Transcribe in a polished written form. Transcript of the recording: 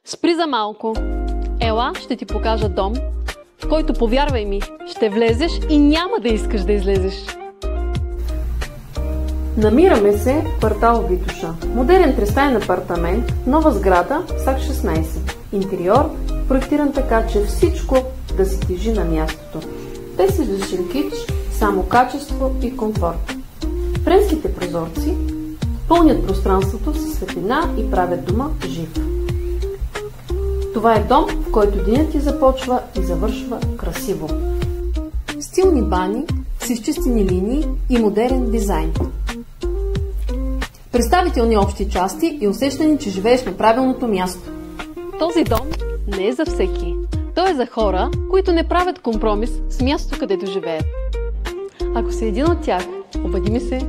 Спри за малко. Ела, ще ти покажа дом, в който, повярвай ми, ще влезеш и няма да искаш да излезеш. Намираме се в квартал Витоша. Модерен тристаен апартамент, нова сграда, САК 16. Интериор, проектиран така, че всичко да се тежи на мястото. Без излишен кич, само качество и комфорт. Френските прозорци пълнят пространството със светлина и правят дома жив. Това е дом, в който денят ти започва и завършва красиво. Стилни бани с изчистени линии и модерен дизайн. Представителни общи части и усещане, че живееш на правилното място. Този дом не е за всеки. Той е за хора, които не правят компромис с мястото, където живеят. Ако си един от тях, обади ми се